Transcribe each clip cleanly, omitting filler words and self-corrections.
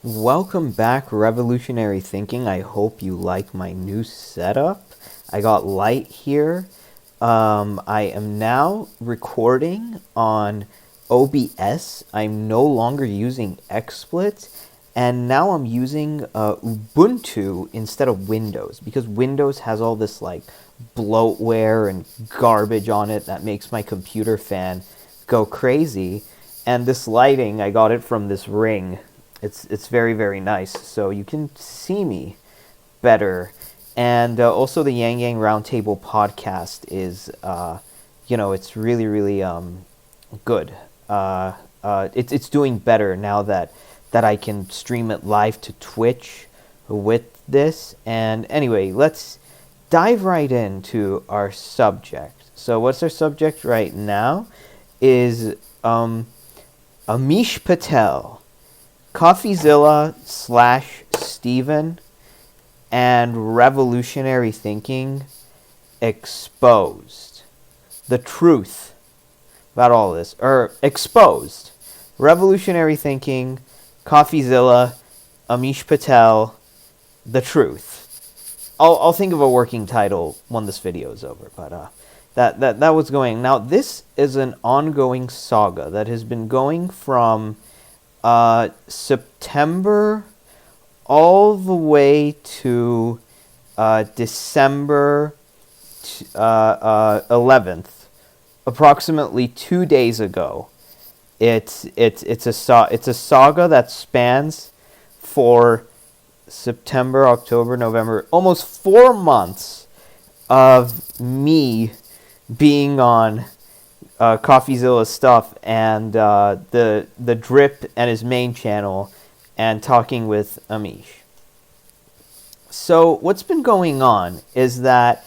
Welcome back, Revolutionary Thinking. I hope you like my new setup. I got light here. I am now recording on OBS. I'm no longer using XSplit, and now I'm using Ubuntu instead of Windows, because Windows has all this like bloatware and garbage on it that makes my computer fan go crazy. And this lighting, I got it from this ring. It's very, very nice, so you can see me better. And also the Yang Yang Roundtable podcast is, it's really, really good. It's doing better now that I can stream it live to Twitch with this. And anyway, let's dive right into our subject. So what's our subject right now is Amish Patel, Coffeezilla / Steven, and Revolutionary Thinking exposed. The truth about all this, exposed. Revolutionary Thinking, Coffeezilla, Amish Patel, the truth. I'll think of a working title when this video is over, but that was going. Now this is an ongoing saga that has been going from September all the way to December 11th, approximately 2 days ago. It's a saga that spans for September, October, November, almost 4 months of me being on Coffeezilla stuff and the drip and his main channel and talking with Amish. So what's been going on is that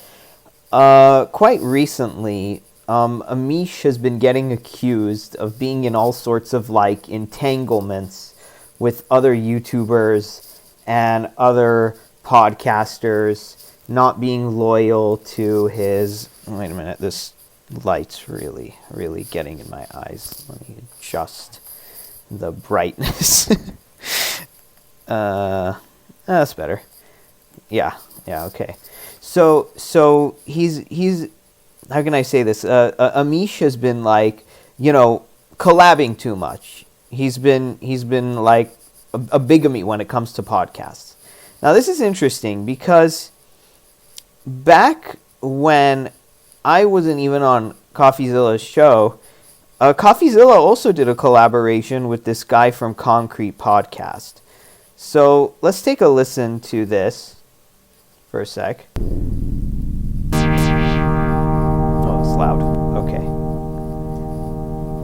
quite recently Amish has been getting accused of being in all sorts of like entanglements with other YouTubers and other podcasters, not being loyal to his... Wait a minute, this light's really, really getting in my eyes. Let me adjust the brightness. That's better. Yeah, okay. So he's how can I say this? Amish has been like, collabing too much. He's been like a bigamy when it comes to podcasts. Now this is interesting because back when I wasn't even on Coffeezilla's show, Coffeezilla also did a collaboration with this guy from Concrete Podcast. So let's take a listen to this for a sec. Oh, it's loud. Okay.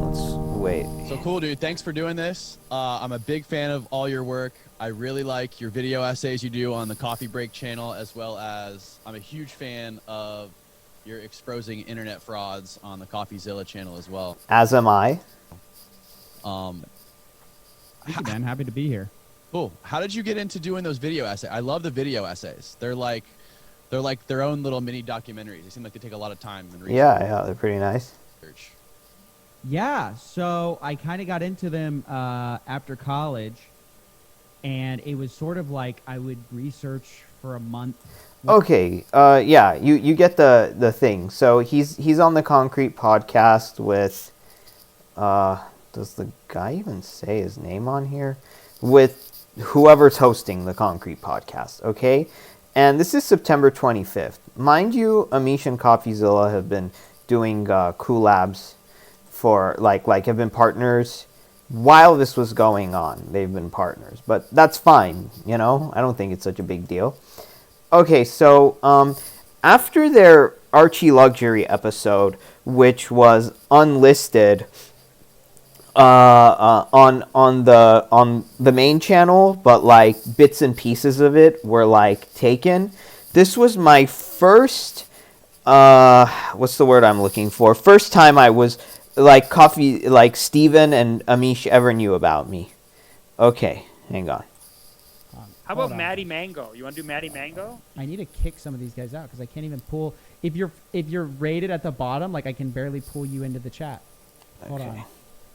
Let's wait. So cool, dude. Thanks for doing this. I'm a big fan of all your work. I really like your video essays you do on the Coffee Break channel, as well as I'm a huge fan of your exposing internet frauds on the Coffeezilla channel as well. As am I. Thank you, man. Happy to be here. Cool. How did you get into doing those video essays? I love the video essays. They're like their own little mini documentaries. They seem like they take a lot of time and research. Yeah, they're pretty nice. Yeah, so I kind of got into them after college, and it was sort of like I would research for a month. Okay, yeah, you get the thing. So he's on the Concrete Podcast with, does the guy even say his name on here? With whoever's hosting the Concrete Podcast, okay? And this is September 25th. Mind you, Amish and Coffeezilla have been doing collabs for, like have been partners while this was going on. They've been partners, but that's fine, I don't think it's such a big deal. Okay, so after their Archie Luxury episode, which was unlisted on the main channel, but like bits and pieces of it were like taken. This was my first what's the word I'm looking for? First time I was like Steven and Amish ever knew about me. Okay, hang on. How about Maddie Mango? You want to do Maddie Mango? I need to kick some of these guys out because I can't even pull. If you're rated at the bottom, like I can barely pull you into the chat. Hold on.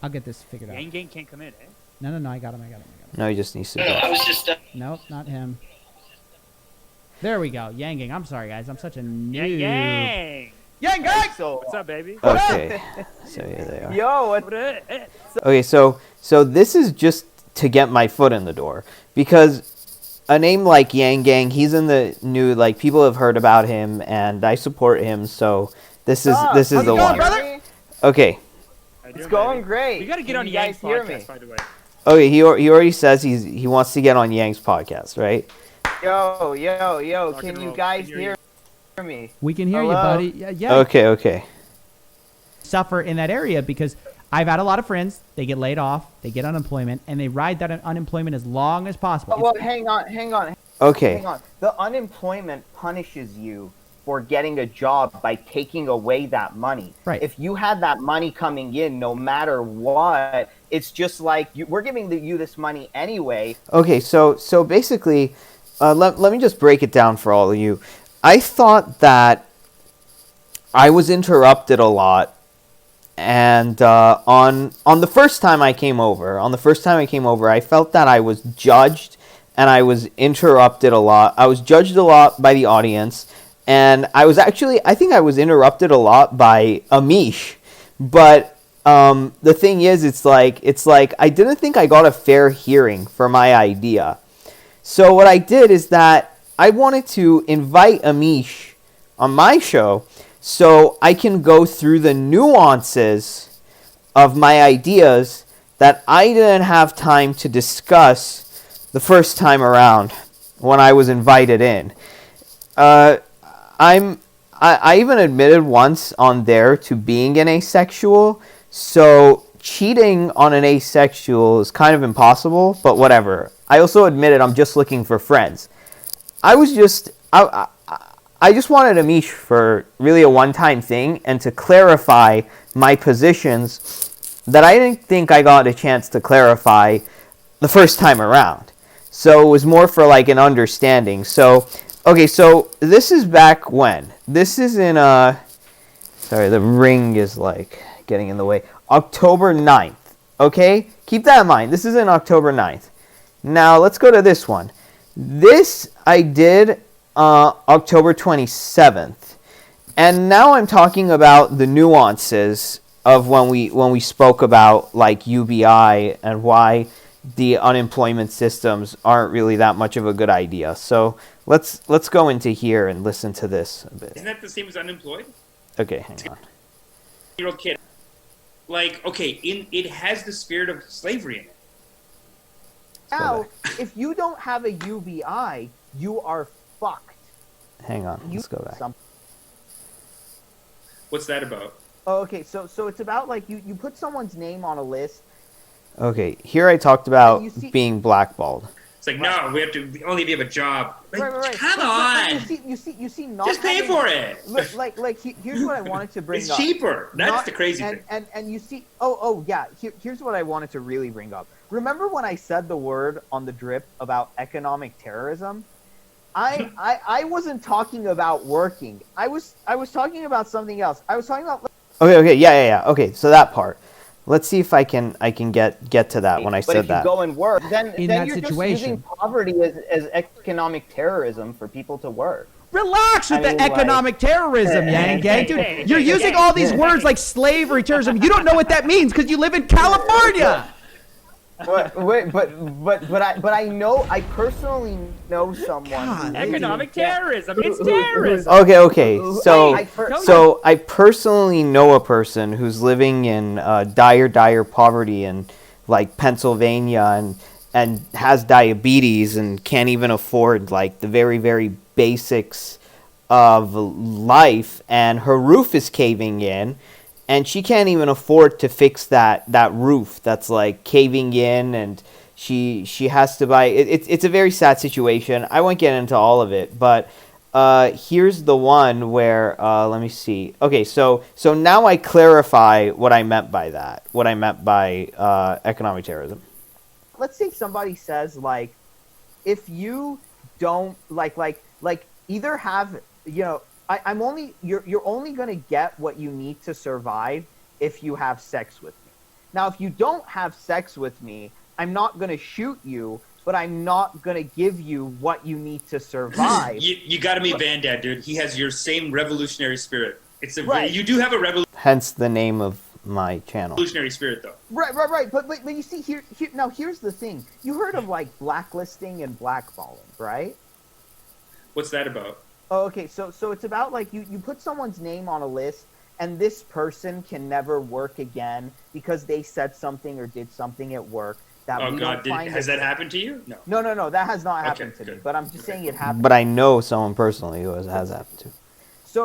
I'll get this figured out. Yang Gang can't come in, eh? No, I got him. No, he just needs to No, go. I was just. Nope, not him. There we go. Yanging. I'm sorry, guys. I'm such a noob. Yang. Yang gang! So, What's up, baby? Okay, so here they are. yo, what? What up? Okay, so this is just to get my foot in the door, because a name like Yang Gang, he's in the new, like, people have heard about him, and I support him, so this is How's the it going, one. brother? Okay, How you It's doing, going baby? great. You got to get Can on you Yang's guys hear me? podcast, by the way. okay, he already says he wants to get on Yang's podcast, right? Yo, Rock can and you roll. guys Can hear me? We can hear you, Hello? buddy. Yeah. Okay. Suffer in that area because I've had a lot of friends. They get laid off, they get unemployment, and they ride that unemployment as long as possible. Well, hang on. Okay. Hang on. The unemployment punishes you for getting a job by taking away that money. Right. If you had that money coming in, no matter what, it's just like we're giving you this money anyway. Okay, so basically, let me just break it down for all of you. I thought that I was interrupted a lot, and on the first time I came over, I felt that I was judged and I was interrupted a lot. I was judged a lot by the audience, and I think I was interrupted a lot by Amish, but the thing is, it's like I didn't think I got a fair hearing for my idea. So what I did is that I wanted to invite Amish on my show so I can go through the nuances of my ideas that I didn't have time to discuss the first time around when I was invited in. I even admitted once on there to being an asexual, so cheating on an asexual is kind of impossible, but whatever. I also admitted I'm just looking for friends. I just wanted Amish for really a one-time thing and to clarify my positions that I didn't think I got a chance to clarify the first time around. So it was more for like an understanding. So, okay, so this is back when? This is in, sorry, the ring is like getting in the way. October 9th, okay? Keep that in mind. This is in October 9th. Now, let's go to this one. This I did October 27th. And now I'm talking about the nuances of when we spoke about like UBI and why the unemployment systems aren't really that much of a good idea. So let's go into here and listen to this a bit. Isn't that the same as unemployed? Okay, hang on. Year-old kid. Like, okay, it has the spirit of slavery in it. Now, if you don't have a UBI, you are fucked. Hang on, let's go back. What's that about? Oh, okay, so it's about like you put someone's name on a list. Okay, here I talked about You see- being blackballed. It's like, no, we have to only if you have a job. Like, Right. come But on! you see, not Just pay having- for it! Here's what I wanted to bring It's up. cheaper. That's Not- the crazy and, thing. And you see, yeah. Here's what I wanted to really bring up. Remember when I said the word on the drip about economic terrorism? I wasn't talking about working. I was talking about something else. I was talking about. Okay, yeah. Okay, so that part. Let's see if I can get to that when I but said if you that. go and work, then In that you're situation. just using poverty as economic terrorism for people to work. Relax with I the mean, like- economic terrorism, Yang Gang. Dude, hey, you're hey, using hey, all these words like slavery, terrorism. You don't know what that means because you live in California. But I know, I personally know someone. God. who Economic yeah, terrorism. It's who- terrorism. Okay. So I I personally know a person who's living in dire poverty in like Pennsylvania and has diabetes and can't even afford like the very basics of life, and her roof is caving in, and she can't even afford to fix that roof that's like caving in, and she has to buy it's a very sad situation. I won't get into all of it, but here's the one where let me see. Okay, so now I clarify what I meant by that. What I meant by economic terrorism. let's say somebody says like, if you don't like either have, you know, you're only gonna get what you need to survive if you have sex with me. Now, if you don't have sex with me, I'm not going to shoot you, but I'm not going to give you what you need to survive. You got to meet Vandad, dude. He has your same revolutionary spirit. Right. You do have a Hence the name of my channel. revolutionary spirit, though. Right. But you see, now here's the thing. You heard of like blacklisting and blackballing, right? What's that about? Oh, okay. So it's about like you put someone's name on a list, and this person can never work again because they said something or did something at work that Oh we God, don't find. has that happened to you? No. No. That has not happened Okay, to me. good. But I'm just saying it happened. But I know someone personally who has happened to.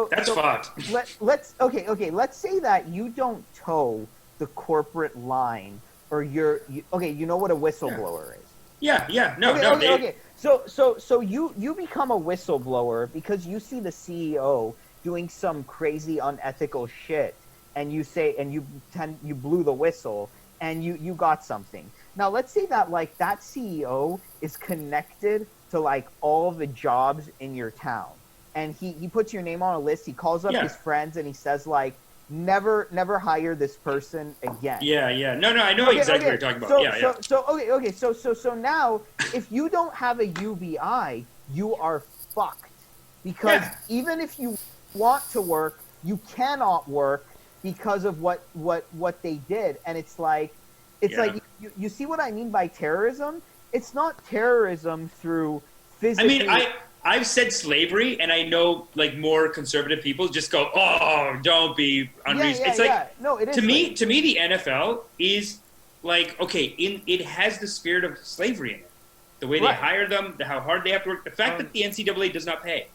That's fucked. Let's Let's say that you don't toe the corporate line, or you know what a whistleblower is. Yeah. No. Okay. So you become a whistleblower because you see the CEO doing some crazy unethical shit, and you say, and you blew the whistle, and you got something. Now let's say that like that CEO is connected to like all the jobs in your town, and he puts your name on a list. He calls up his friends and he says like, never hire this person again. Yeah. No, I know exactly what you're talking about. So now, if you don't have a UBI, you are fucked. Because even if you want to work, you cannot work because of what they did. And it's like you see what I mean by terrorism? It's not terrorism through physically. I mean, I've said slavery, and I know like more conservative people just go, "Oh, don't be unreasonable." It's like no, it is to me, the NFL is like it has the spirit of slavery in it. The way they hire them, how hard they have to work, the fact that the NCAA does not pay.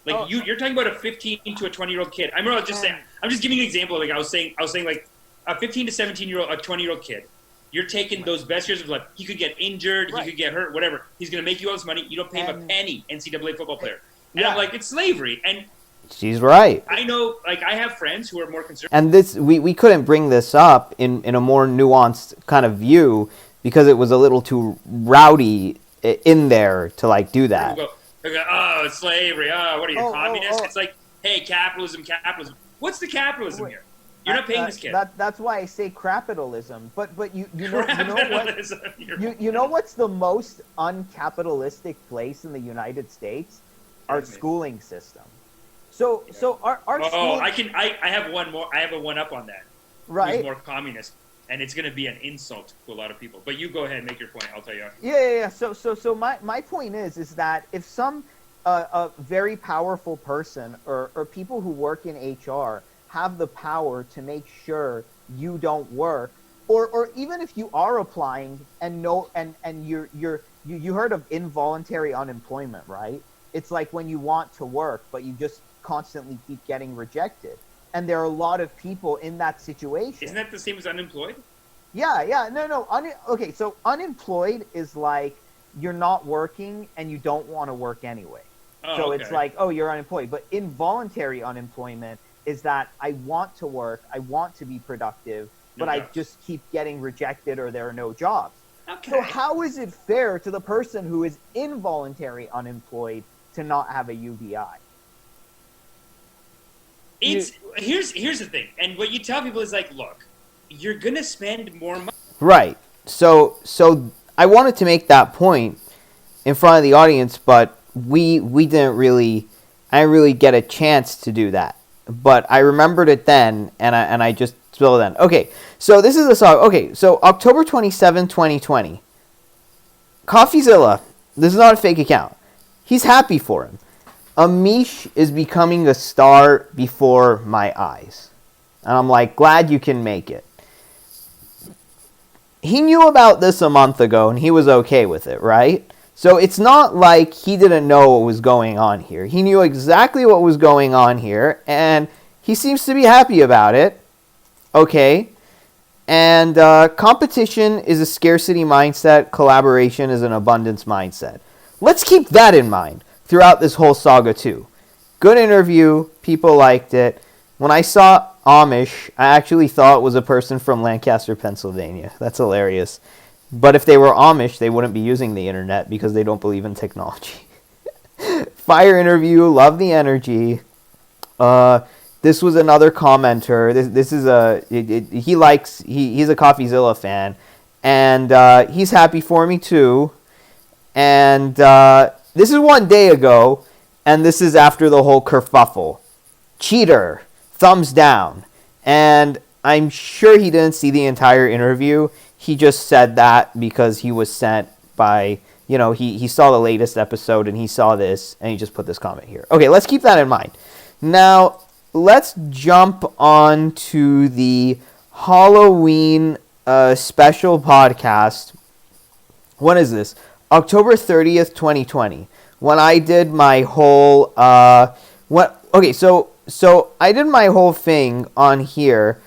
Like you're talking about a 15 to a 20-year-old kid. I'm just giving you an example. Like I was saying like a 15 to 17-year-old, a 20-year-old kid. You're taking those best years of life. He could get injured. He could get hurt. Whatever. He's going to make you all this money. You don't pay him a penny. NCAA football player. And I'm like, it's slavery. And she's right. I know. Like I have friends who are more conservative. And this we couldn't bring this up in a more nuanced kind of view because it was a little too rowdy in there to like do that. They go, oh, it's slavery. Oh, what are you, communist? It's like, hey, capitalism. What's the capitalism here? You're not paying this kid. That's why I say capitalism. But you know what? You know what's the most uncapitalistic place in the United States? Our schooling system. So our schooling... I have one more. I have a one up on that. Right. Who's more communist, and it's going to be an insult to a lot of people. But you go ahead and make your point. I'll tell you after. Yeah. So my point is that if some a very powerful person or people who work in HR have the power to make sure you don't work, or even if you are applying and you heard of involuntary unemployment, right? It's like when you want to work but you just constantly keep getting rejected, and there are a lot of people in that situation. Isn't that the same as unemployed? Yeah. No. Okay, so unemployed is like you're not working and you don't want to work anyway. It's like, you're unemployed. But involuntary unemployment is that I want to work, I want to be productive, but I just keep getting rejected or there are no jobs. Okay. So how is it fair to the person who is involuntary unemployed to not have a UBI? Here's the thing, and what you tell people is like, look, you're gonna spend more money. Right. So I wanted to make that point in front of the audience, but we didn't really, I didn't really get a chance to do that. But I remembered it then, and I just spilled it then. Okay, so this is a song. Okay, so October 27, 2020. Coffeezilla, this is not a fake account. He's happy for him. Amish is becoming a star before my eyes. And I'm like, glad you can make it. He knew about this a month ago, and he was okay with it, right? So it's not like he didn't know what was going on here. He knew exactly what was going on here, and he seems to be happy about it. Okay. And competition is a scarcity mindset. Collaboration is an abundance mindset. Let's keep that in mind throughout this whole saga too. Good interview. People liked it. When I saw Amish, I actually thought it was a person from Lancaster, Pennsylvania. That's hilarious. But if they were Amish, they wouldn't be using the internet because they don't believe in technology. Fire interview, love the energy. This was another commenter. This is he's a Coffeezilla fan, and he's happy for me too. And this is 1 day ago, and this is after the whole kerfuffle. Cheater, thumbs down. And I'm sure he didn't see the entire interview. He just said that because he was sent by, he saw the latest episode and he saw this, and he just put this comment here. Okay, let's keep that in mind. Now, let's jump on to the Halloween special podcast. When is this? October 30th, 2020. When I did my whole so I did my whole thing on here,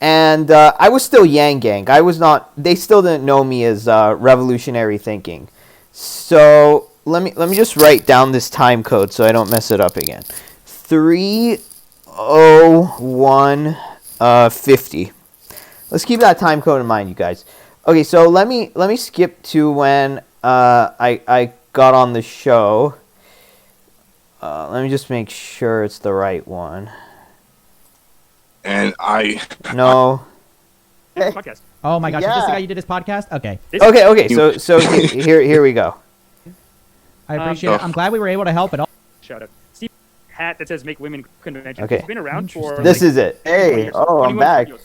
and I was still Yang Gang. I was not. They still didn't know me as Revolutionary Thinking. So let me just write down this time code so I don't mess it up again. 30150. Let's keep that time code in mind, you guys. Okay, so let me skip to when I got on the show. Let me just make sure it's the right one. And I... No. Podcast. Oh my gosh, is this Yeah. the guy you did his podcast? Okay. Okay. So here we go. I appreciate it. I'm glad we were able to help it all. Shout out. Steve hat that says "Make Women Convention." Okay. It's been around for. This is it. 20 Hey, years. oh, I'm 21 back. videos.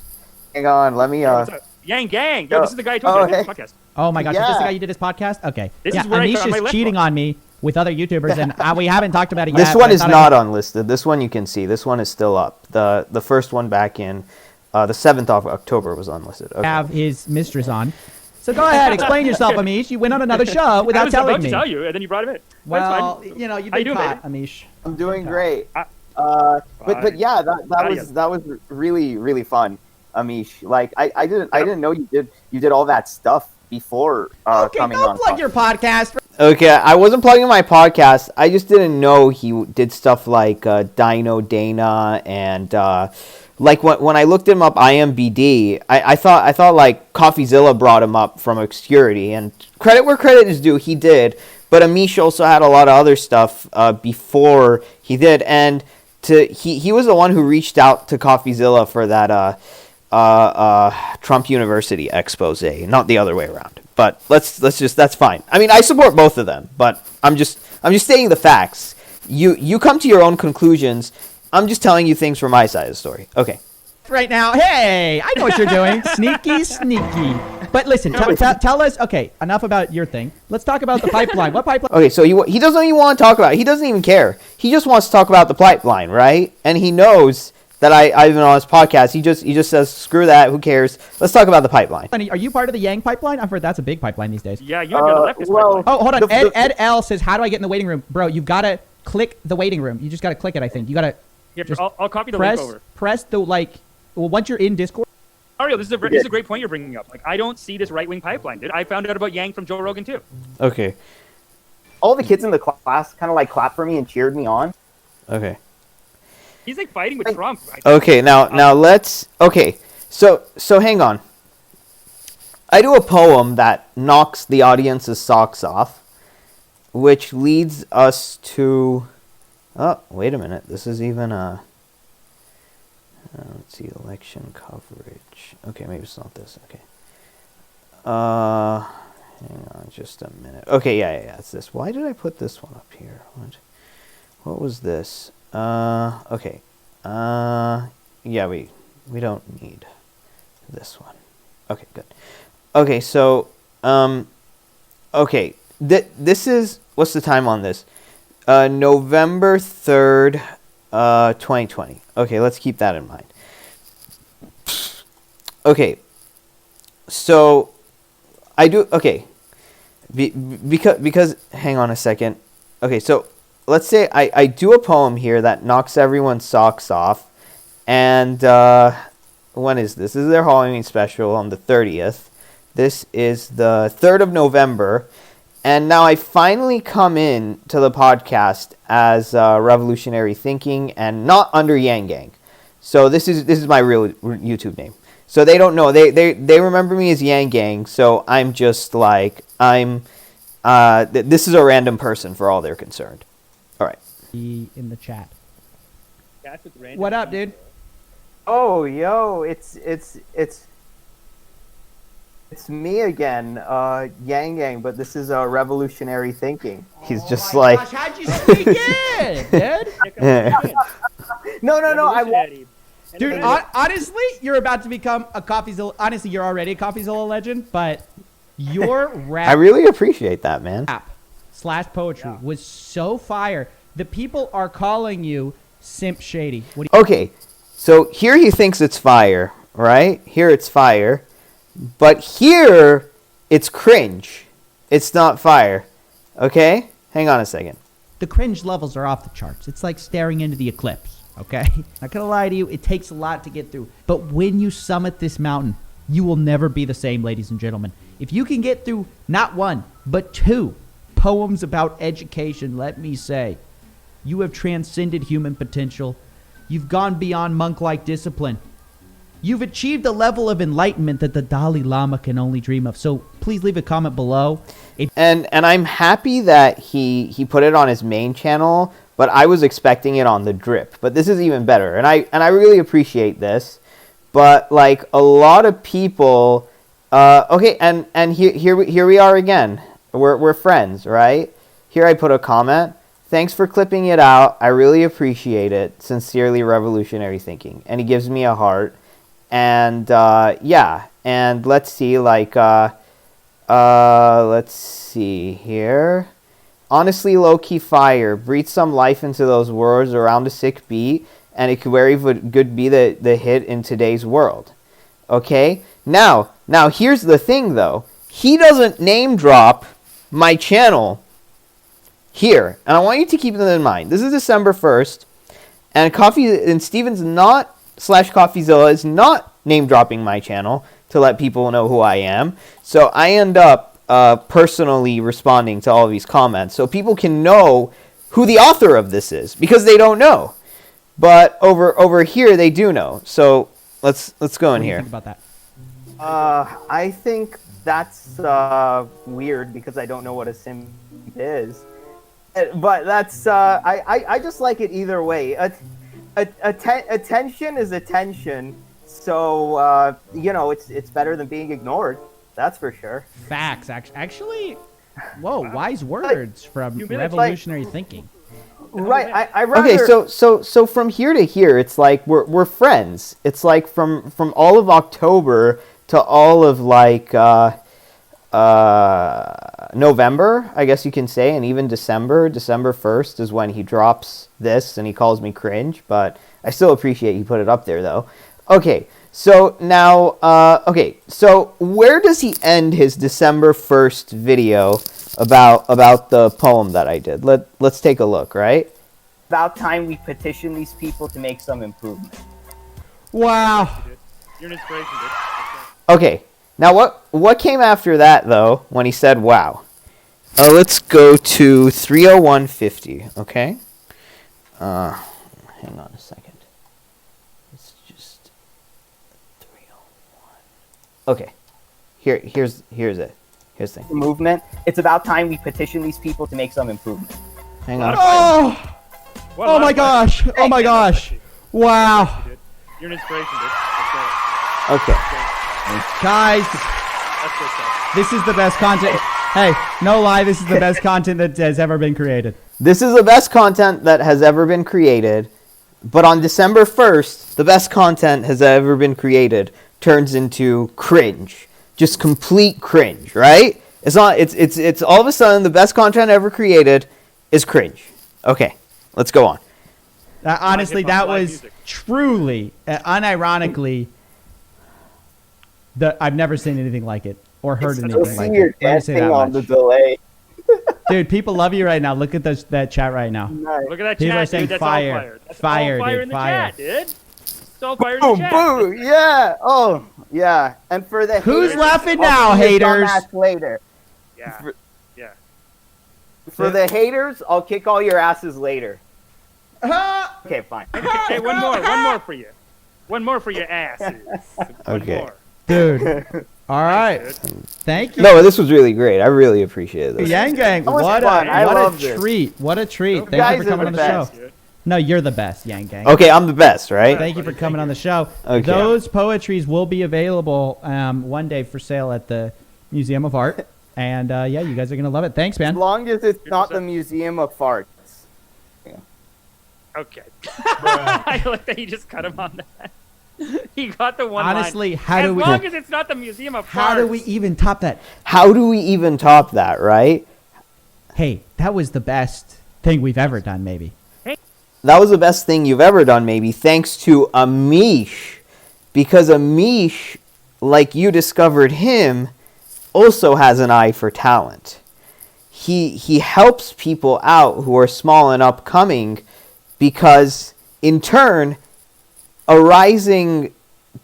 Hang on, let me. What's up? Yang Gang. Yo, this is the guy I told you. I did this podcast. Oh my gosh, is this the Yeah. guy you did his podcast? Okay. This yeah, is where I Amish got my is left cheating one. on me with other YouTubers, and we haven't talked about it yet. This but one I is thought not unlisted. This one you can see. This one is still up. The first one back in the 7th of October was unlisted. I Okay. have his mistress on. So go ahead, explain yourself, Amish. You went on another show I without was about telling to me. tell you, and then you brought him in. Well, That's fine. you've How you been doing, caught, baby? Amish. I'm doing great. I- But yeah, that was really really fun, Amish. Like I didn't know you did all that stuff before Okay, coming go on. plug your podcast. Okay, I wasn't plugging my podcast. I just didn't know he did stuff like Dino Dana and like when I looked him up IMBD, I thought like Coffeezilla brought him up from obscurity, and credit where credit is due, he did. But Amish also had a lot of other stuff before he did, and he was the one who reached out to Coffeezilla for that Trump University expose, not the other way around. But let's just that's fine. I mean, I support both of them, but I'm just stating the facts. You come to your own conclusions. I'm just telling you things from my side of the story. Okay. Right now, hey, I know what you're doing. Sneaky. But listen, tell us. Okay, enough about your thing. Let's talk about the pipeline. What pipeline? Okay, so he doesn't even want to talk about it. He doesn't even care. He just wants to talk about the pipeline, right? And he knows that I've been on his podcast. He just says, screw that, who cares? Let's talk about the pipeline. Are you part of the Yang pipeline? I've heard that's a big pipeline these days. Yeah, you're the leftist. well- pipeline. Oh, hold on. The- Ed L says, how do I get in the waiting room? Bro, you've got to click the waiting room. You just got to click it, I think. You got to Here, just I'll copy the link over. press the, well, once you're in Discord. Mario, this is a great point you're bringing up. Like, I don't see this right-wing pipeline, dude. I found out about Yang from Joe Rogan, too. Okay. All the kids in the class kind of like clapped for me and cheered me on. Okay. He's, like, fighting with Trump. Okay, now let's... Okay, so hang on. I do a poem that knocks the audience's socks off, which leads us to... Oh, wait a minute. This is even a... let's see, election coverage. Okay, maybe it's not this. Okay. Hang on just a minute. Okay, yeah, it's this. Why did I put this one up here? What was this? Okay. Yeah, we don't need this one. Okay, good. Okay, so, okay. This is, what's the time on this? November 3rd, 2020. Okay, let's keep that in mind. Okay. So, I do, okay. Because, hang on a second. Okay, so, let's say I do a poem here that knocks everyone's socks off. And, when is this? This is their Halloween special on the 30th. This is the 3rd of November. And now I finally come in to the podcast as Revolutionary Thinking and not under Yang Gang. So this is my real YouTube name. So they don't know. They remember me as Yang Gang. So I'm just like, this is a random person for all they're concerned. All right. In the chat. That's with random What up, dude? Oh, yo, it's It's me again, Yang Yang, but this is revolutionary thinking. He's just my like, gosh, how'd you sneak in, dude? No, I want. Dude, honestly, you're about to become a Coffeezilla. Honestly, you're already a Coffeezilla legend, but your I really appreciate that, man. rap/poetry was so fire. The people are calling you Simp Shady. What do Okay, so here he thinks it's fire, right? Here it's fire. But here it's cringe. It's not fire. Okay? Hang on a second. The cringe levels are off the charts. It's like staring into the eclipse, okay? Not gonna lie to you, it takes a lot to get through. But when you summit this mountain, you will never be the same, ladies and gentlemen. If you can get through not one, but 2 poems about education, let me say, you have transcended human potential. You've gone beyond monk-like discipline. You've achieved a level of enlightenment that the Dalai Lama can only dream of. So please leave a comment below. And I'm happy that he put it on his main channel, but I was expecting it on the drip. But this is even better. And I really appreciate this. But like a lot of people okay, and here we are again. We're friends, right? Here I put a comment. Thanks for clipping it out. I really appreciate it. Sincerely, revolutionary thinking. And he gives me a heart. And yeah, and let's see, like let's see here. Honestly, low-key fire. Breathe some life into those words around a sick beat, and it could very good be the hit in today's world. Okay? Now here's the thing, though. He doesn't name drop my channel here, and I want you to keep that in mind. This is December 1st, and Steven's not /Coffeezilla is not name dropping my channel to let people know who I am. So I end up personally responding to all of these comments so people can know who the author of this is, because they don't know. But over here they do know. So let's go in you here. think about that? I think that's weird because I don't know what a simp is. But that's I just like it either way. Attention is attention, so you know it's better than being ignored. That's for sure. Facts. Actually, whoa, wise words from revolutionary thinking. Right. I rather... Okay, so from here to here, it's like we're friends. It's like from all of October to all of like November, I guess you can say, and even December 1st is when he drops this and he calls me cringe, but I still appreciate he put it up there though. Okay, so now, okay, so where does he end his December 1st video about the poem that I did? Let's take a look, right? About time we petition these people to make some improvement. Wow. You're an inspiration, dude. Okay, now what came after that though when he said wow? Let's go to 30150, okay? Hang on a second. It's just 301. Okay. Here's it. Here's the thing. Movement. It's about time we petition these people to make some improvement. Hang on. Oh! What a Oh lot my of gosh! Oh my gosh! Wow! You're an inspiration, dude. Let's Okay. Guys, go. That's good stuff. this is the best content. Hey, no lie, this is the best content that has ever been created. This is the best content that has ever been created, but on December 1st, the best content has ever been created turns into cringe. Just complete cringe, right? It's all of a sudden the best content ever created is cringe. Okay, let's go on. Honestly, that was truly, unironically, I've never seen anything like it or heard anything like it. Let me say that on the much. delay. Dude, people love you right now. Look at that chat right now. Look at that People chat, are saying dude. That's fire. all fire. That's Fire, all fire dude, in the fire. chat, dude. It's all fire in Boom, the chat. boo, yeah. Oh, yeah. And for the Who's haters, laughing I'll now, see your haters? dumbass later. Yeah. Yeah. For the haters, I'll kick all your asses later. Okay, fine. Hey, one more for you. One more for your asses. One Okay. more. Dude. All right. Dude. Thank you. No, this was really great. I really appreciated this. Yang Gang, That was what fun. I a love this. treat. What a treat. You Thank guys you for are coming the on the show. best. Dude. No, you're the best, Yang Gang. Okay, I'm the best, right? Thank you for coming on the show. Okay. Those poetries will be available one day for sale at the Museum of Art. And yeah, you guys are going to love it. Thanks, As man. long as it's not the Museum of Farts. Okay. I like that you just cut him on that. He got the one Honestly, line. how do we- As long as it's not the Museum of How do we Farts. even top that? How do we even top that, right? Hey, that was the best thing we've ever done, maybe. That was the best thing you've ever done, maybe, thanks to Amish. Because Amish, like you discovered him, also has an eye for talent. He helps people out who are small and upcoming because, in turn, a rising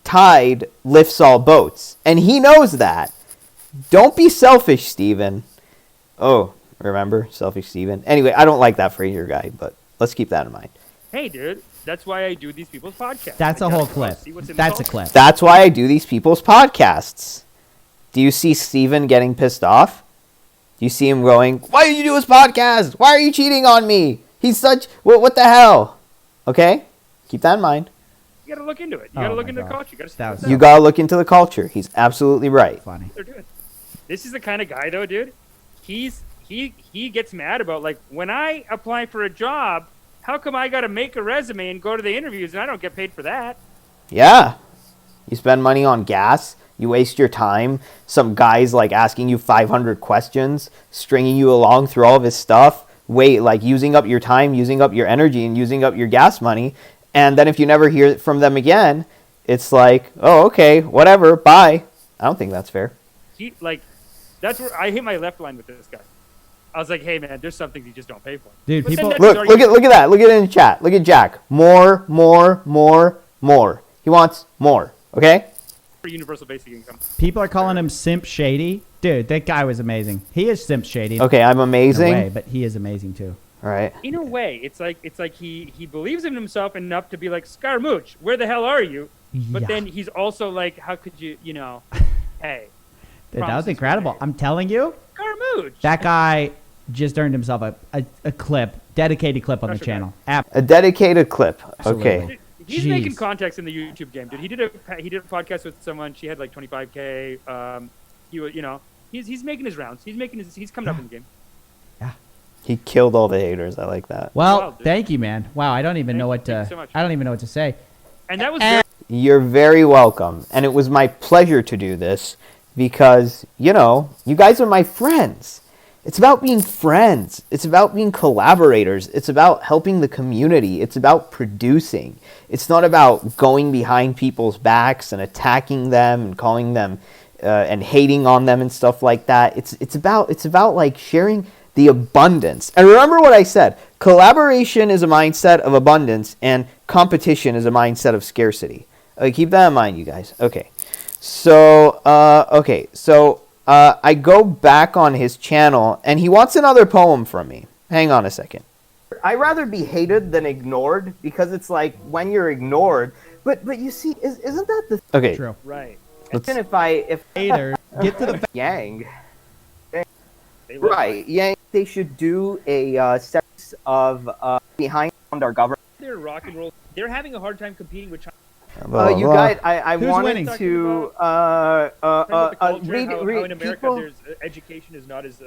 tide lifts all boats. And he knows that. Don't be selfish, Steven. Oh, remember? Selfish Steven. Anyway, I don't like that Frasier guy, but let's keep that in mind. Hey, dude. That's why I do these people's podcasts. That's I a gotta whole go clip. see what's in the That's a culture. clip. That's why I do these people's podcasts. Do you see Steven getting pissed off? Do you see him going, why did you do his podcast? Why are you cheating on me? He's such... What the hell? Okay? Keep that in mind. You gotta look into it. You Oh gotta look my into the God. culture. You gotta see That what was- You gotta look into the culture. He's absolutely right. Funny. they're doing. This is the kind of guy, though, dude. He gets mad about, like, when I apply for a job, how come I gotta make a resume and go to the interviews and I don't get paid for that? Yeah. You spend money on gas. You waste your time. Some guy's like asking you 500 questions, stringing you along through all of his stuff. Wait, like using up your time, using up your energy, and using up your gas money. And then if you never hear from them again, it's like, oh, okay, whatever, bye. I don't think that's fair. That's where I hit my left line with this guy. I was like, hey, man, there's some things you just don't pay for. Dude, But then people- that's Look his at argument. that. Look at it in the chat. Look at Jack. More. He wants more. Okay? For universal basic income. People are calling him Simp Shady. Dude, that guy was amazing. He is Simp Shady. Okay, I'm In a amazing. way, but he is amazing too. All right. In a way, it's like he believes in himself enough to be like, Scaramouche, where the hell are you? But Yeah. then he's also like, how could you, hey, Dude, that was promises incredible. were made. I'm telling you, Scaramouche. that guy just earned himself a clip, dedicated clip on the Special guy. channel. A dedicated clip. Absolutely. Okay. He's Jeez. making contacts in the YouTube game, dude. He did a podcast with someone. She had like 25K. He was, he's making his rounds. He's coming up in the game. He killed all the haters. I like that. Well, Wow, dude. thank you, man. Wow, I don't even know what Thank you to. so much. I don't even know what to say. And that was And- You're very welcome. And it was my pleasure to do this because, you guys are my friends. It's about being friends. It's about being collaborators. It's about helping the community. It's about producing. It's not about going behind people's backs and attacking them and calling them and hating on them and stuff like that. It's about like sharing the abundance. And remember what I said. Collaboration is a mindset of abundance and competition is a mindset of scarcity. Keep that in mind, you guys. Okay. So, I go back on his channel, and he wants another poem from me. Hang on a second. I'd rather be hated than ignored because it's like when you're ignored. But you see, isn't that the Okay. True. right. Let's, thing if Hater, get to the. Yang They love right Yang they should do a series of behind our government. their rock and roll. They're having a hard time competing with China. blah, You blah. guys, I Who's wanted winning? to Talking about the culture, read how in America people. there's education is not as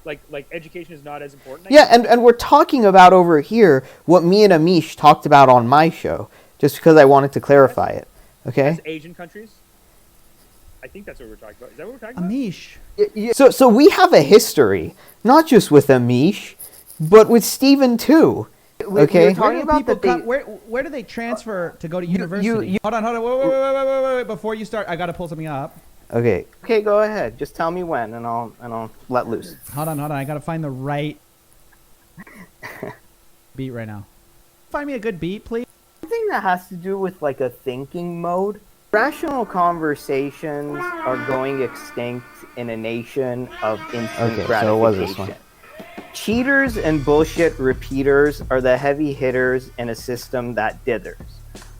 like education is not as important. I Yeah, guess. and we're talking about over here what me and Amish talked about on my show, just because I wanted to clarify it. Okay? As Asian countries. I think that's what we're talking about. Is that what we're talking about? Amish. So we have a history, not just with Amish, but with Steven too. Okay. We're talking about People that they. come, where do they transfer to go to university? you- Hold on. Wait. Before you start, I gotta pull something up. Okay. Okay, go ahead. Just tell me when, and I'll let loose. Hold on. I gotta find the right beat right now. Find me a good beat, please. Something that has to do with like a thinking mode. Rational conversations are going extinct in a nation of instant Okay, gratification. so it was this one. Cheaters and bullshit repeaters are the heavy hitters in a system that dithers.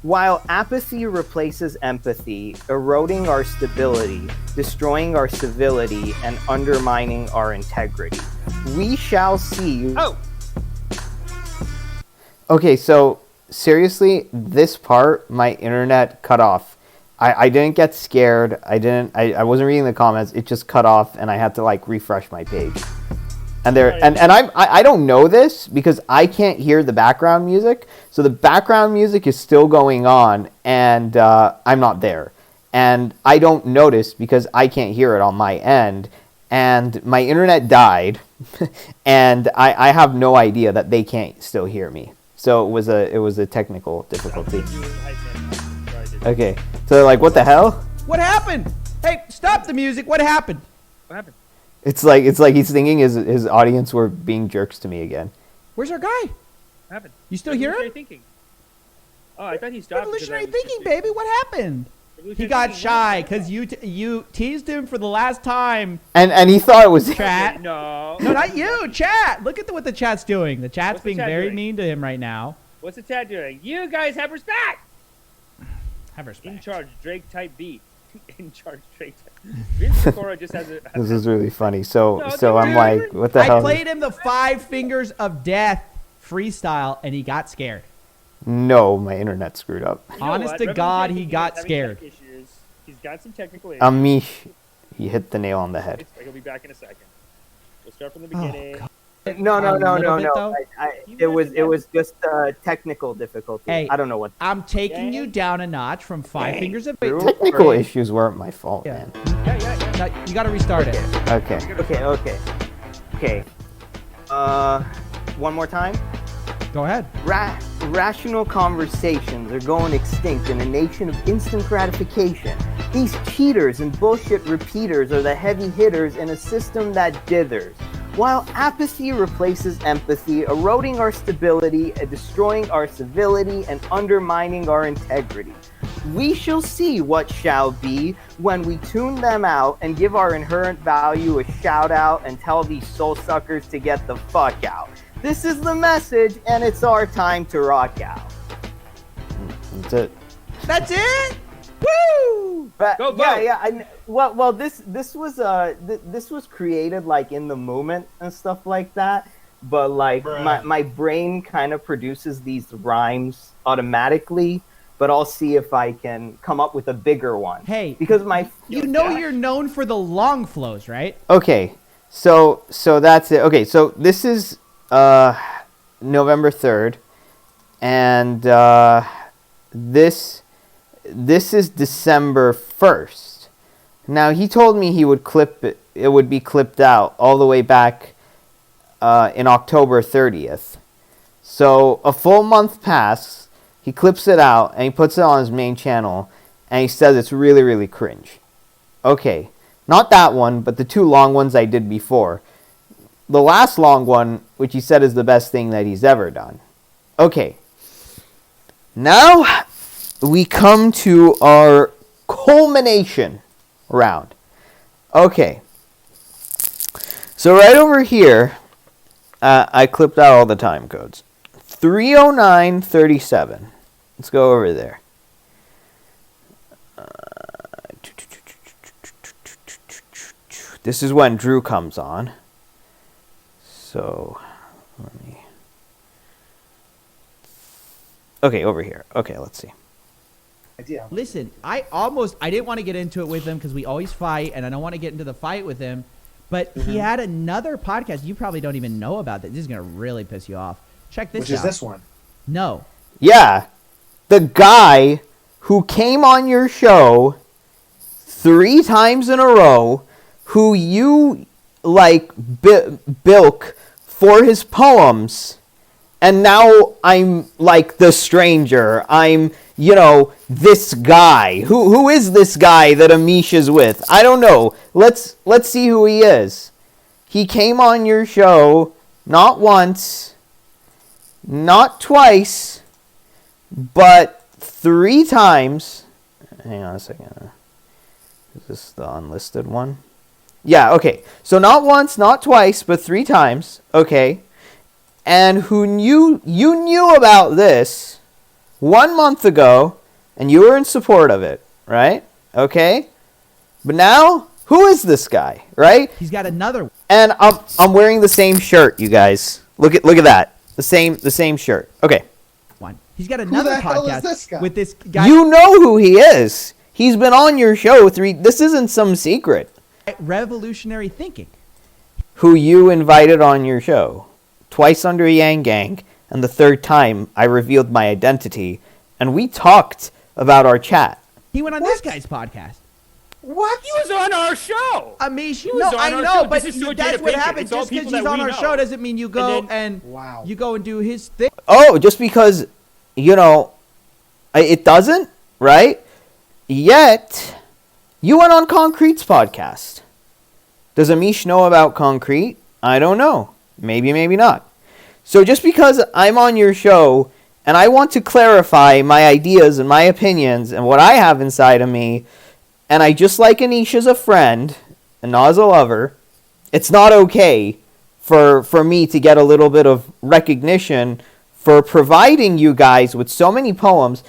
While apathy replaces empathy, eroding our stability, destroying our civility, and undermining our integrity. We shall see. Oh, Okay, so seriously, this part, my internet cut off. I didn't get scared. I wasn't reading the comments. It just cut off, and I had to like refresh my page. And I don't know this because I can't hear the background music. So the background music is still going on, and I'm not there. And I don't notice because I can't hear it on my end. And my internet died, and I have no idea that they can't still hear me. So it was a technical difficulty. Okay, so like, what the hell? What happened? Hey, stop the music. What happened? What happened? It's like he's thinking his audience were being jerks to me again. Where's our guy? What happened? You still hear Revolutionary him? thinking. Oh, I thought he stopped. Revolutionary thinking, baby. What happened? He got shy because you teased him for the last time. And he thought it was Chat. No. No, not you. Chat. Look at what the chat's doing. The chat's What's the being chat very doing? mean to him right now. What's the chat doing? You guys have respect. Have respect. In charge, Drake type beat. In charge, Drake type. Vince Secora just has a. This is really funny. So No, I'm dude. like, what the I hell? played him the 5 Fingers of Death freestyle, and he got scared. No, my internet screwed up. You know Honest what? to God, he Revolutionary got Thinking is having scared. tech issues. He's got some technical issues. Amish, he hit the nail on the head. He'll be back in a second. We'll start from the Oh, beginning. God. No, A little bit, though? It was just technical difficulty. Hey, I don't know what. I'm taking you down a notch from 5 Fingers of Death. Technical issues weren't my fault, Yeah. man. Yeah. No, you got to restart it. Okay. Okay. One more time. Go ahead. Rational conversations are going extinct in a nation of instant gratification. These cheaters and bullshit repeaters are the heavy hitters in a system that dithers. While apathy replaces empathy, eroding our stability, destroying our civility, and undermining our integrity. We shall see what shall be when we tune them out and give our inherent value a shout out and tell these soul suckers to get the fuck out. This is the message, and it's our time to rock out. That's it. That's it? Woo! But Go vote. Well, this was created like in the moment and stuff like that. But like my brain kind of produces these rhymes automatically. But I'll see if I can come up with a bigger one. Hey, because you're known for the long flows, right? Okay. So that's it. Okay, so this is November 3rd, and this is December 1st. Now he told me he would clip it. It would be clipped out all the way back in October 30th. So a full month passed. He clips it out and he puts it on his main channel, and he says it's really, really cringe. Okay, not that one, but the 2 long ones I did before. The last long one, which he said is the best thing that he's ever done. Okay, now we come to our culmination round. Okay, so right over here, I clipped out all the time codes. 309:37. Let's go over there. This is when Drew comes on. So, let me... Okay, over here. Okay, let's see. Listen, I didn't want to get into it with him because we always fight, and I don't want to get into the fight with him. But he had another podcast. You probably don't even know about this. This is going to really piss you off. Check this out. Which is this one? No. Yeah. The guy who came on your show 3 times in a row, who you, like, bilk for his poems, and now I'm, like, the stranger. I'm, this guy. Who is this guy that Amish is with? I don't know. Let's see who he is. He came on your show not once, not twice, but 3 times. Hang on a second. Is this the unlisted one? Yeah, okay. So not once, not twice, but 3 times. Okay. And you knew about this 1 month ago, and you were in support of it, right? Okay. But now, who is this guy, right? He's got another one. And I'm wearing the same shirt, you guys. Look at that. The same shirt. Okay. He's got another the hell is podcast this guy? with this guy. You know who he is. He's been on your show This isn't some secret. Revolutionary thinking. Who you invited on your show. Twice under Yang Gang, and the third time I revealed my identity, and we talked about our chat. He went on this guy's podcast. What? He was on our show. Amish, He was no, on I our know, show. but This is so that's Jada what Pinkett. happens. It's all Just because people he's that on we our know. show doesn't mean you go and Wow. you go and do his thing. Oh, just because, it doesn't, right? Yet, you went on Concrete's podcast. Does Amish know about Concrete? I don't know. Maybe, maybe not. So just because I'm on your show and I want to clarify my ideas and my opinions and what I have inside of me, and I just like Anish as a friend and not as a lover, it's not okay for me to get a little bit of recognition for providing you guys with so many poems.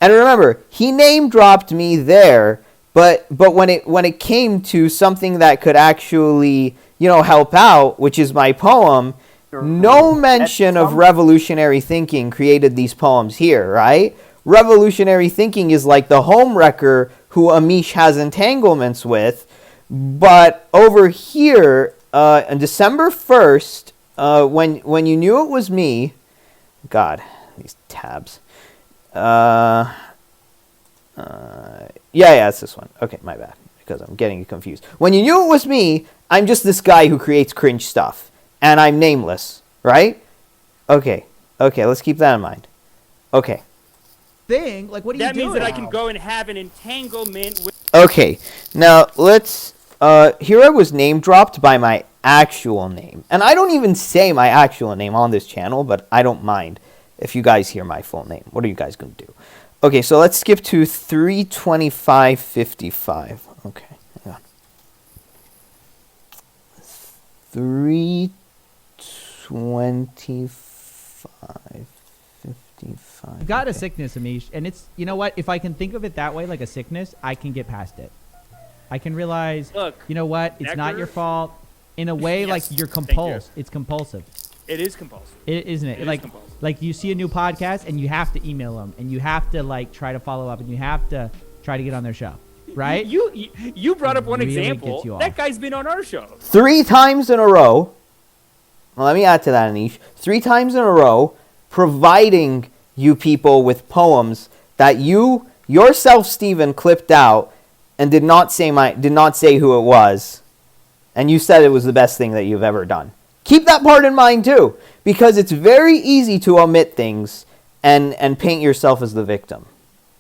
And remember, he name dropped me there, but when it came to something that could actually, help out, which is my poem, no mention of revolutionary thinking created these poems here, right? Revolutionary thinking is like the homewrecker who Amish has entanglements with. But over here, on December 1st, when you knew it was me, God, these tabs. Yeah, it's this one. Okay, my bad, because I'm getting confused. When you knew it was me, I'm just this guy who creates cringe stuff, and I'm nameless, right? Okay, let's keep that in mind. Okay. Thing, like, what are That you doing? means that I can go and have an entanglement with. Okay, now let's. Here I was name dropped by my actual name, and I don't even say my actual name on this channel, but I don't mind if you guys hear my full name. What are you guys gonna do? Okay, so let's skip to 325.55. Okay, hang on. 325.55. You got a sickness, Amish, and it's, you know what? If I can think of it that way, like a sickness, I can get past it. I can realize, Look, you know what? It's not Necker- your fault. In a way, Yes, like you're thank compulsed. It's compulsive, It is compulsive. isn't it? It is Like, compulsive. like you see a new podcast and you have to email them and you have to like try to follow up and you have to try to get on their show, right? You brought up one Really example. gets you That off. guy's been on our show. 3 times in a row. Well, let me add to that, Anish. 3 times in a row, providing you people with poems that you yourself, Stephen, clipped out and did not say who it was, and you said it was the best thing that you've ever done. Keep that part in mind too, because it's very easy to omit things and paint yourself as the victim.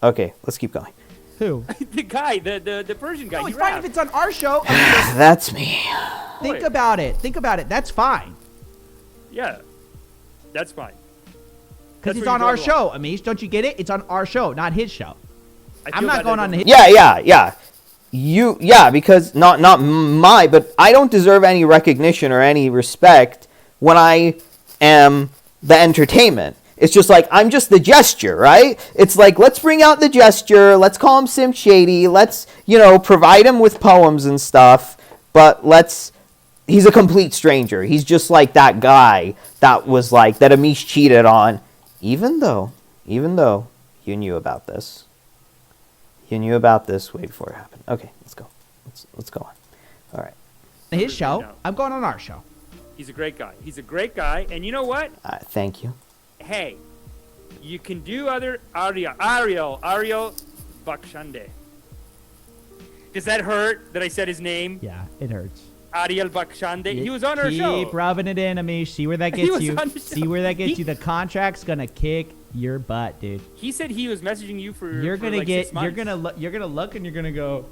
Okay, let's keep going. Who? The guy, the Persian guy. No, he it's fine if rapped. it's on our show. That's me. Think Boy. about it. Think about it. That's fine. Yeah, that's fine. Because That's it's where on you our draw the show, Amish. Don't you get it? It's on our show, not his show. I I'm feel not bad going that on doesn't- his. Yeah. Because not my, but I don't deserve any recognition or any respect when I am the entertainment. It's just like, I'm just the gesture, right? It's like, let's bring out the gesture, let's call him Sim Shady, let's, provide him with poems and stuff, but he's a complete stranger. He's just like that guy that was like, that Amish cheated on, even though you knew about this. You knew about this way before it happened. Okay, let's go. Let's go on. All right. His show. No. I'm going on our show. He's a great guy. He's a great guy. And you know what? Thank you. Hey, you can do other Ariel Bakshande. Does that hurt that I said his name? Yeah, it hurts. Ariel Bakshande. He was on our show. Keep rubbing it in, Amish. See where that He gets was you. on the See show. where that gets He- you. The contract's gonna kick your butt, dude. He said he was messaging you for. You're for gonna like get. 6 months. You're gonna look and you're gonna go.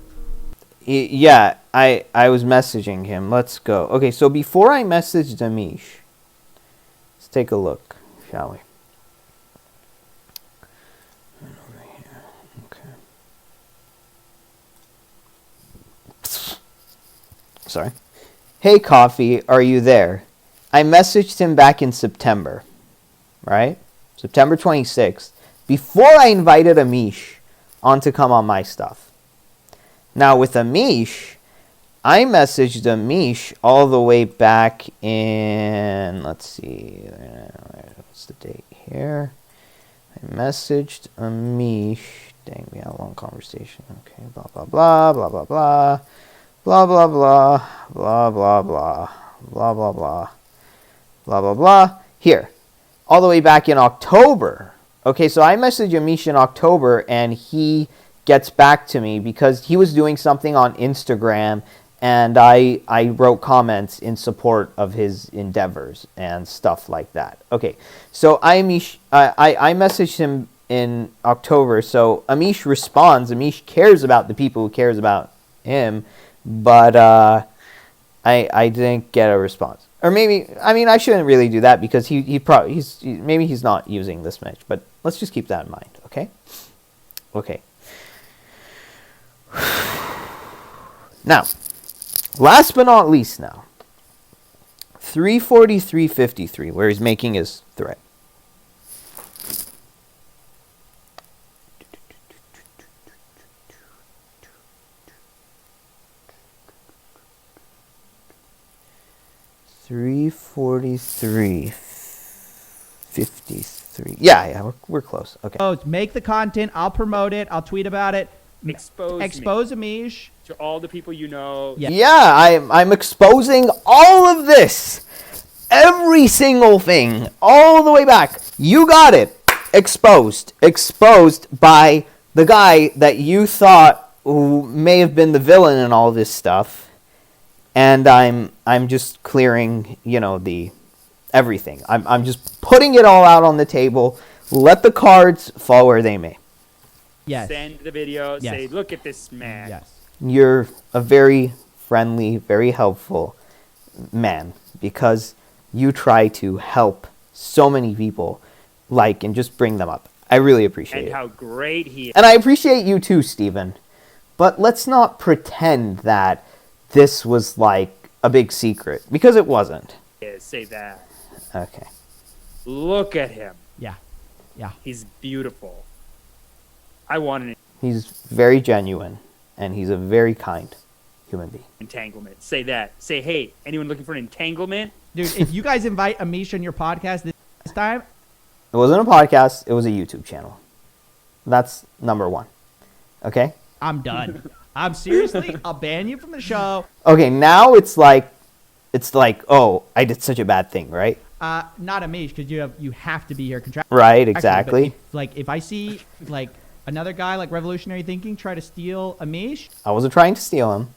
Yeah, I was messaging him. Let's go. Okay, so before I messaged Amish, let's take a look, shall we? Right over here. Okay. Sorry. Hey, Coffee, are you there? I messaged him back in September, right? September 26th, before I invited Amish on to come on my stuff. Now, with Amish, I messaged Amish all the way back in, let's see, what's the date here? I messaged Amish. Dang, we had a long conversation. Okay, blah, blah, blah, blah, blah, blah. Blah, blah, blah, blah, blah, blah, blah, blah, blah, blah, blah, blah. Here, all the way back in October. Okay, so I messaged Amish in October, and he gets back to me because he was doing something on Instagram, and I wrote comments in support of his endeavors and stuff like that. Okay, so I messaged him in October, so Amish responds. Amish cares about the people who cares about him, but I didn't get a response. Or maybe, I mean, I shouldn't really do that because maybe he's not using this much, but let's just keep that in mind, okay? Okay. Now, last but not least now, 343.53, where he's making his threat. $343.53. Yeah, we're close. Okay. Oh, make the content. I'll promote it. I'll tweet about it. Expose me Amish. to all the people you know. Yeah. Yeah, I'm exposing all of this. Every single thing. All the way back. You got it. Exposed. Exposed by the guy that you thought who may have been the villain in all this stuff. And I'm just clearing, the everything. I'm just putting it all out on the table. Let the cards fall where they may. Yes. Send the video. Yes. Say, look at this man. Yes. You're a very friendly, very helpful man because you try to help so many people, and just bring them up. I really appreciate it. And how great he is. And I appreciate you too, Stephen. But let's not pretend that this was like a big secret, because it wasn't. Say that. Okay. Look at him. Yeah. Yeah. He's beautiful. I want an He's very genuine, and he's a very kind human being. entanglement. Say that. Say, hey, anyone looking for an entanglement? Dude, if you guys invite Amish on your podcast this time, It wasn't a podcast, it was a YouTube channel. That's number one. Okay? I'm done. I'm seriously, I'll ban you from the show. Okay, now it's like, oh, I did such a bad thing, right? Not Amish, because you have to be here contractually. Right, exactly. If I see another guy like Revolutionary Thinking try to steal Amish, I wasn't trying to steal him.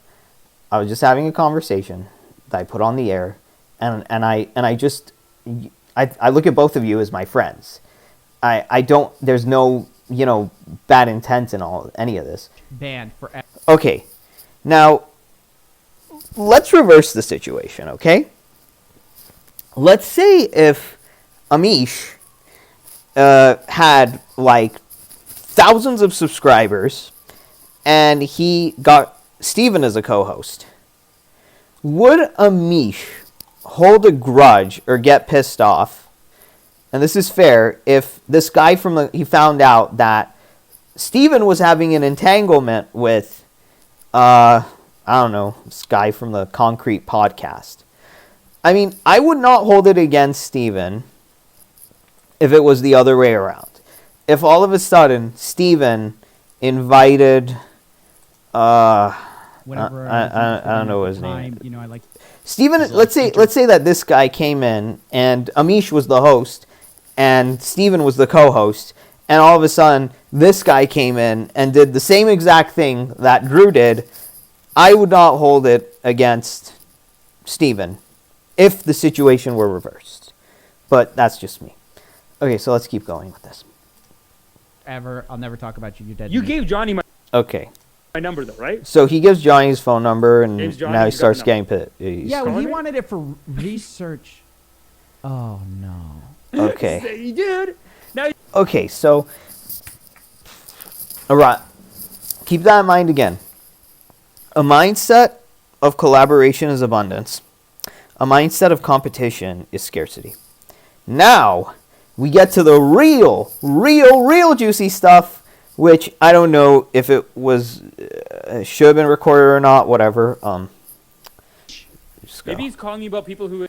I was just having a conversation that I put on the air, and I look at both of you as my friends. I don't. There's no bad intent in any of this. banned forever. Okay, now let's reverse the situation. Okay, let's say if Amish had thousands of subscribers, and he got Steven as a co-host. Would Amish hold a grudge or get pissed off? And this is fair if this guy he found out that Steven was having an entanglement with, I don't know, this guy from the Concrete podcast. I mean, I would not hold it against Steven if it was the other way around. If all of a sudden Steven invited, Whenever I don't know his time, name. I like. Steven, let's say that this guy came in and Amish was the host and Steven was the co-host, and all of a sudden this guy came in and did the same exact thing that Drew did. I would not hold it against Steven if the situation were reversed. But that's just me. Okay, so let's keep going with this. I'll never talk about you. You're dead. You to me. gave Johnny my Okay. number, though, right? So he gives Johnny his phone number, and James Johnny, now he you got starts the getting pissed. Yeah, well, he calling it? wanted it for research. Oh no. Okay. Say, dude. Now Okay, so... Alright. Keep that in mind again. A mindset of collaboration is abundance. A mindset of competition is scarcity. Now, we get to the real juicy stuff, which I don't know if it was... should have been recorded or not, whatever. Just go. maybe he's calling you about people who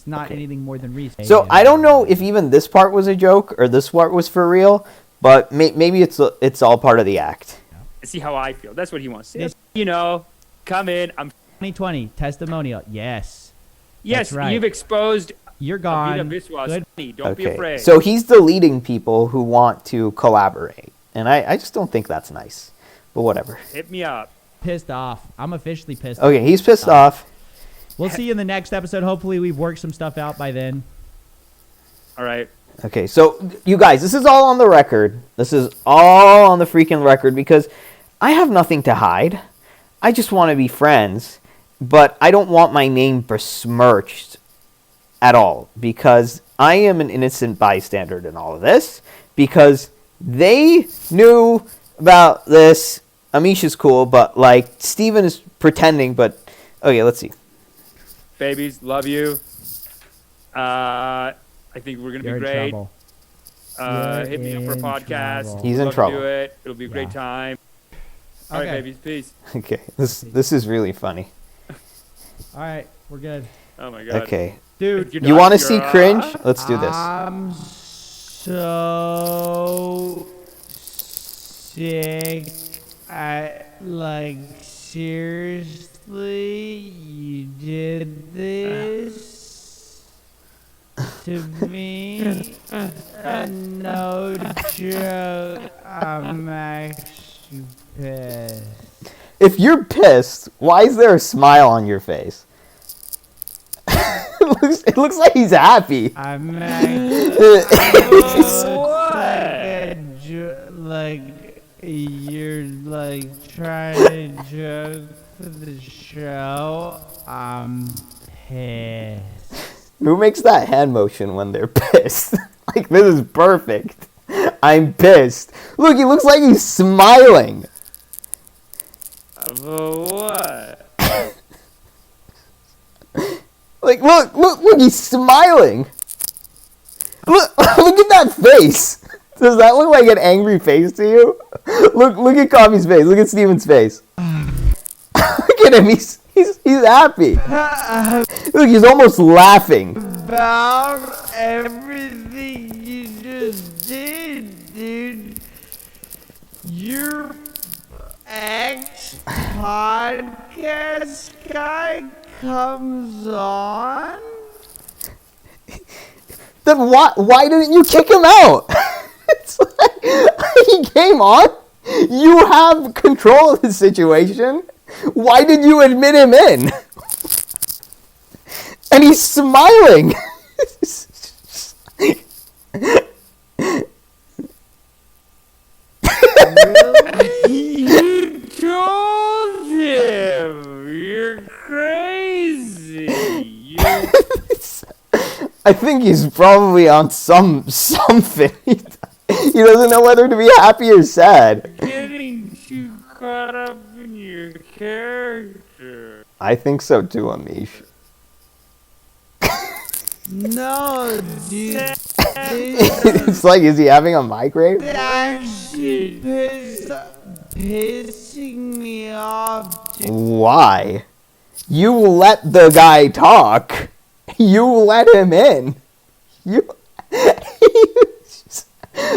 not anything more than reason. So I don't know if even this part was a joke or this part was for real, but maybe it's all part of the act. See how I feel. That's what he wants. You know, come in. I'm 2020 testimonial. Yes. Yes, That's right. you've exposed You're gone. Abhita Biswas. Good. Don't be afraid. So he's deleting people who want to collaborate, and I just don't think that's nice. But whatever. Hit me up. Pissed off. I'm officially pissed Okay, he's pissed off. We'll see you in the next episode. Hopefully we've worked some stuff out by then. All right. Okay, so you guys, this is all on the record. This is all on the freaking record because I have nothing to hide. I just want to be friends, but I don't want my name besmirched at all because I am an innocent bystander in all of this because they knew about this. Amish is cool, but like Steven is pretending, but okay, let's see. Babies, love you. I think we're going to You're be in great. trouble. Hit me up for a in podcast. trouble. He's We'd in love to trouble. do it. It'll be a great Yeah. time. All right, Okay. babies. Peace. Okay, this is really funny. All right, we're good. Oh, my God. Okay, Dude, If you're you not- want to you're- see cringe? Let's do this. I'm so sick. Seriously, you did this to me? No joke. I'm actually pissed. If you're pissed, why is there a smile on your face? it looks like he's happy. I'm actually you're trying to joke for the show. I'm pissed. Who makes that hand motion when they're pissed? Like, this is perfect. I'm pissed. Look, he looks like he's smiling. What? Like, look, he's smiling. Look at that face. Does that look like an angry face to you? Look at Coffee's face. Look at Steven's face. Look at him. He's happy. Look, he's almost laughing. About everything you just did, dude. Your ex-podcast guy comes on? Then why didn't you kick him out? It's like, he came on. You have control of the situation. Why did you admit him in? And he's smiling. You told him. You're crazy. I think he's probably on something. He doesn't know whether to be happy or sad. Getting too caught up in your character. I think so too, Amish. No, dude. It's like, is he having a migraine? Actually pissing me off, dude. Why? You let the guy talk. You let him in. You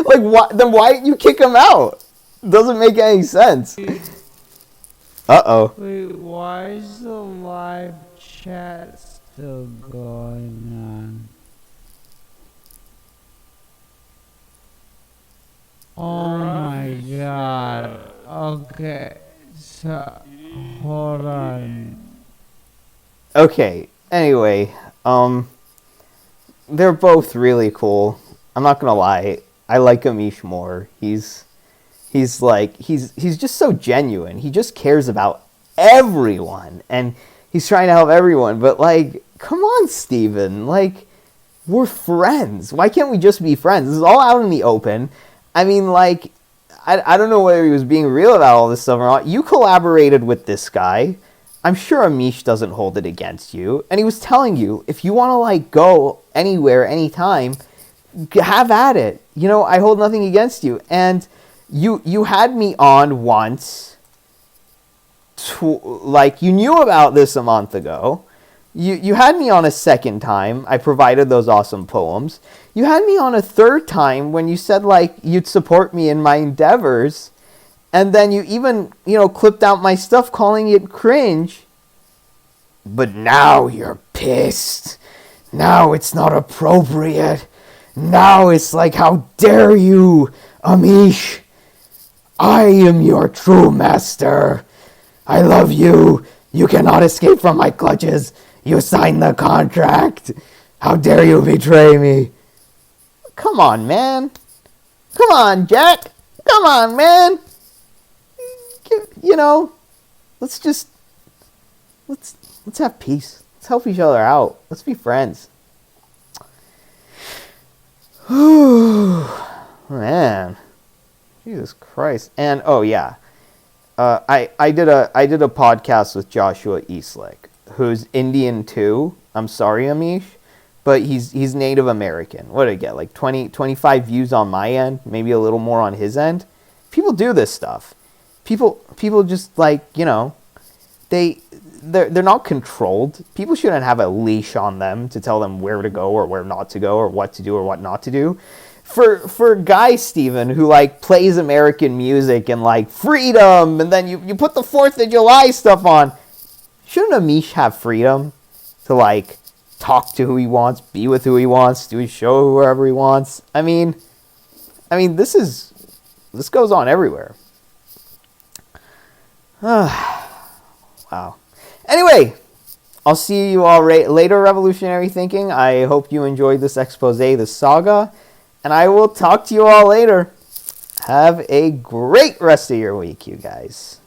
like what? Then why didn't you kick him out? Doesn't make any sense. Uh-oh. Wait, why is the live chat still going on? Oh my god. Okay, so hold on. Okay. Anyway, they're both really cool. I'm not gonna lie. I like Amish more. He's just so genuine. He just cares about everyone, and he's trying to help everyone. But like, come on, Steven. Like, we're friends. Why can't we just be friends? This is all out in the open. I mean, like, I don't know whether he was being real about all this stuff or not. You collaborated with this guy. I'm sure Amish doesn't hold it against you. And he was telling you, if you want to, like, go anywhere, anytime, have at it. You know, I hold nothing against you. And you had me on once. You knew about this a month ago. You had me on a second time. I provided those awesome poems. You had me on a third time when you said, like, you'd support me in my endeavors. And then you even, clipped out my stuff calling it cringe. But now you're pissed. Now it's not appropriate. Now it's like, how dare you, Amish? I am your true master. I love you. You cannot escape from my clutches. You signed the contract. How dare you betray me? Come on, man. Come on, Jack. Come on, man. Let's have peace. Let's help each other out. Let's be friends. Man. Jesus Christ. And oh yeah. I did a podcast with Joshua Eastlick, who's Indian too. I'm sorry, Amish, but he's Native American. What did I get? Like 25 views on my end, maybe a little more on his end. People do this stuff. People just they're not controlled. People shouldn't have a leash on them to tell them where to go or where not to go or what to do or what not to do. For Guy Steven, who plays American music and freedom, and then you put the 4th of July stuff on, shouldn't Amish have freedom to talk to who he wants, be with who he wants, do his show wherever he wants? I mean this goes on everywhere. Wow. Anyway, I'll see you all later, Revolutionary Thinking. I hope you enjoyed this expose, this saga. And I will talk to you all later. Have a great rest of your week, you guys.